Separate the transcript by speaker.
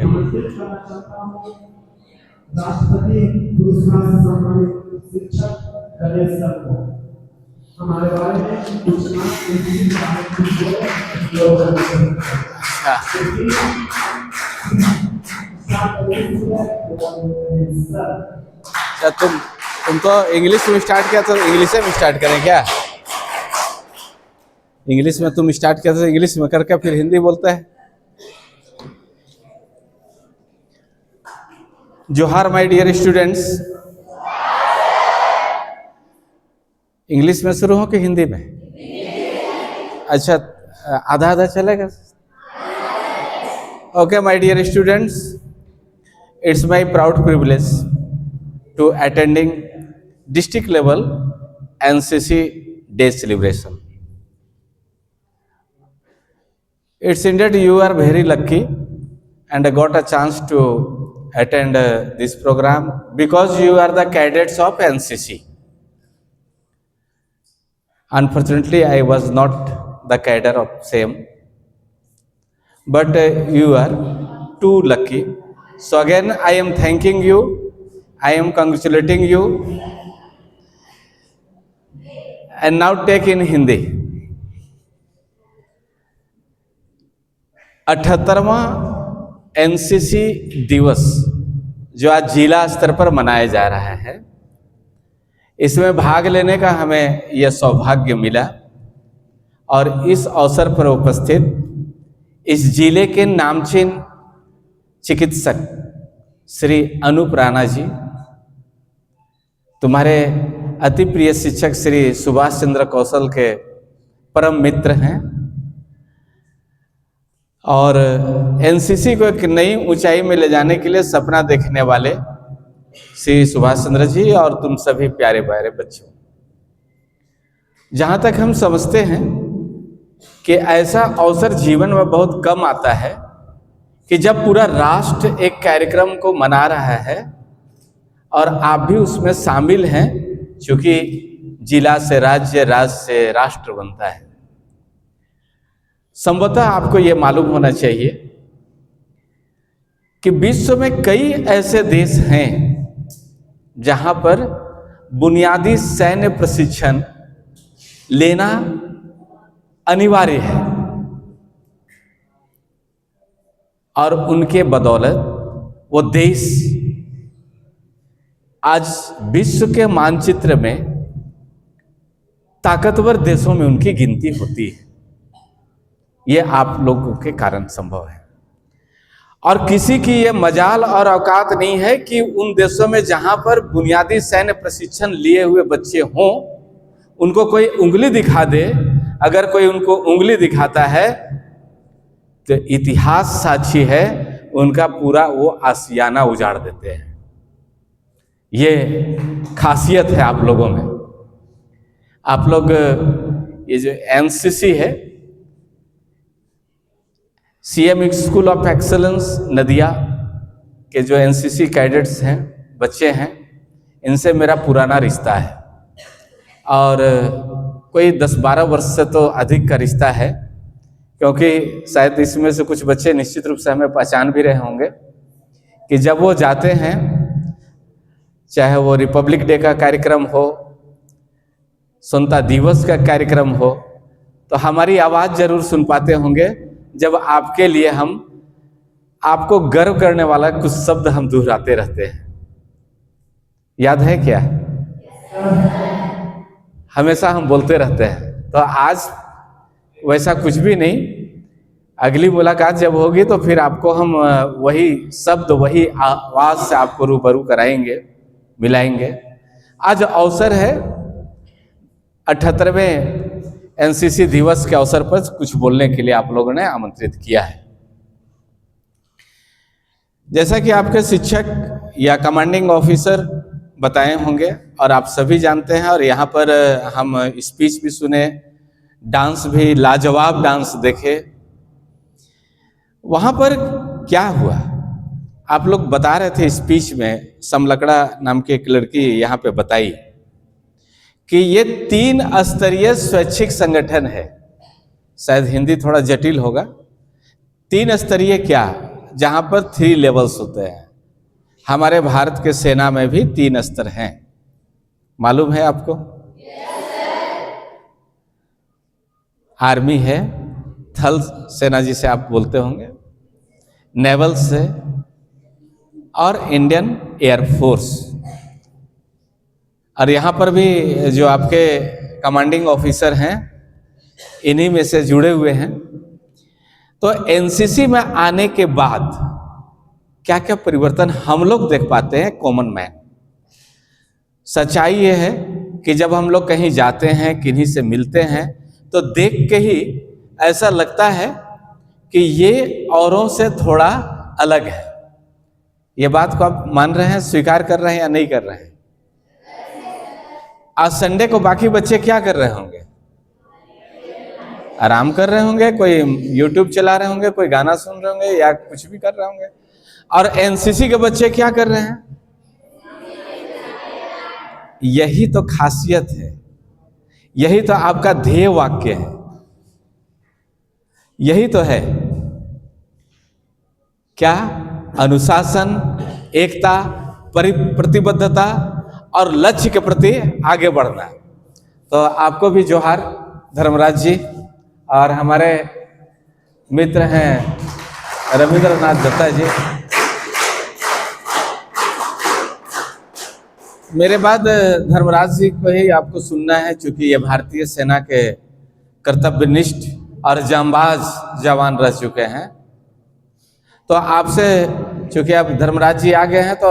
Speaker 1: आमंत्रित करना चाहता हूँ राष्ट्रपति पुरस्कार से सम्मानित शिक्षक गणेश सर को हमारे बारे में कुछ
Speaker 2: अच्छा, तुम तो इंग्लिश में स्टार्ट किया तो इंग्लिश में स्टार्ट करें क्या? इंग्लिश में तुम स्टार्ट किया तो इंग्लिश में करके फिर हिंदी बोलता है। जोहार माय डियर स्टूडेंट्स। इंग्लिश में शुरू हो कि हिंदी में? अच्छा, आधा आधा चलेगा। Okay my dear students, it's my proud privilege to attending district level NCC day celebration. It's indeed you are very lucky and got a chance to attend this program because you are the cadets of NCC. Unfortunately, I was not the cadre of same, but you are too lucky. So again, I am thanking you. I am congratulating you. And now take in Hindi. 78वां NCC दिवस जो आज जिला स्तर पर मनाया जा रहा है, इसमें भाग लेने का हमें यह सौभाग्य मिला और इस अवसर पर उपस्थित इस जिले के नामचीन चिकित्सक श्री अनूप राणा जी, तुम्हारे अति प्रिय शिक्षक श्री सुभाष चंद्र कौशल के परम मित्र हैं और एनसीसी को एक नई ऊंचाई में ले जाने के लिए सपना देखने वाले श्री सुभाष चंद्र जी और तुम सभी प्यारे प्यारे बच्चों, जहां तक हम समझते हैं कि ऐसा अवसर जीवन में बहुत कम आता है कि जब पूरा राष्ट्र एक कार्यक्रम को मना रहा है और आप भी उसमें शामिल हैं, क्योंकि जिला से राज्य, राज्य से राष्ट्र बनता है। संभवतः आपको यह मालूम होना चाहिए कि विश्व में कई ऐसे देश हैं जहां पर बुनियादी सैन्य प्रशिक्षण लेना अनिवार्य है और उनके बदौलत वो देश आज विश्व के मानचित्र में ताकतवर देशों में उनकी गिनती होती है। यह आप लोगों के कारण संभव है और किसी की यह मजाल और औकात नहीं है कि उन देशों में जहां पर बुनियादी सैन्य प्रशिक्षण लिए हुए बच्चे हों, उनको कोई उंगली दिखा दे। अगर कोई उनको उंगली दिखाता है तो इतिहास साक्षी है, उनका पूरा वो आशियाना उजाड़ देते हैं। ये खासियत है आप लोगों में। आप लोग ये जो एनसीसी है, सीएम स्कूल ऑफ एक्सेलेंस नदिया के जो एनसीसी कैडेट्स हैं, बच्चे हैं, इनसे मेरा पुराना रिश्ता है और कोई 10-12 वर्ष से तो अधिक का रिश्ता है, क्योंकि शायद इसमें से कुछ बच्चे निश्चित रूप से हमें पहचान भी रहे होंगे कि जब वो जाते हैं, चाहे वो रिपब्लिक डे का कार्यक्रम हो, स्वतंत्रता दिवस का कार्यक्रम हो, तो हमारी आवाज़ जरूर सुन पाते होंगे जब आपके लिए हम आपको गर्व करने वाला कुछ शब्द हम दोहराते रहते हैं। याद है क्या? हमेशा हम बोलते रहते हैं। तो आज वैसा कुछ भी नहीं, अगली मुलाकात जब होगी तो फिर आपको हम वही शब्द, वही आवाज से आपको रूबरू कराएंगे, मिलाएंगे। आज अवसर है 78वें एनसीसी दिवस के अवसर पर कुछ बोलने के लिए आप लोगों ने आमंत्रित किया है। जैसा कि आपके शिक्षक या कमांडिंग ऑफिसर बताए होंगे और आप सभी जानते हैं, और यहाँ पर हम स्पीच भी सुने, डांस भी, लाजवाब डांस देखे। वहाँ पर क्या हुआ, आप लोग बता रहे थे स्पीच में, समलकड़ा नाम की एक लड़की यहाँ पे बताई कि ये 3 स्तरीय स्वैच्छिक संगठन है। शायद हिंदी थोड़ा जटिल होगा। 3 स्तरीय क्या, जहां पर 3 लेवल्स होते हैं। हमारे भारत के सेना में भी 3 स्तर हैं, मालूम है आपको? आर्मी है, थल सेना जिसे आप बोलते होंगे, नेवल से, और इंडियन एयरफोर्स। और यहाँ पर भी जो आपके कमांडिंग ऑफिसर हैं इन्हीं में से जुड़े हुए हैं। तो एनसीसी में आने के बाद क्या क्या परिवर्तन हम लोग देख पाते हैं कॉमन मैन। सच्चाई ये है कि जब हम लोग कहीं जाते हैं, किन्हीं से मिलते हैं, तो देख के ही ऐसा लगता है कि ये औरों से थोड़ा अलग है। ये बात को आप मान रहे हैं, स्वीकार कर रहे हैं या नहीं कर रहे हैं? आज संडे को बाकी बच्चे क्या कर रहे होंगे? आराम कर रहे होंगे, कोई यूट्यूब चला रहे होंगे, कोई गाना सुन रहे होंगे या कुछ भी कर रहे होंगे। और एनसीसी के बच्चे क्या कर रहे हैं? यही तो खासियत है, यही तो आपका ध्येय वाक्य है, यही तो है क्या? अनुशासन, एकता, प्रतिबद्धता और लक्ष्य के प्रति आगे बढ़ना। तो आपको भी जोहार धर्मराज जी, और हमारे मित्र हैं रविंद्रनाथ दत्ता जी। मेरे बाद धर्मराज जी को ही आपको सुनना है, क्योंकि ये भारतीय सेना के कर्तव्यनिष्ठ और जांबाज जवान रह चुके हैं। तो आपसे, चूंकि अब धर्मराज जी आ गए हैं, तो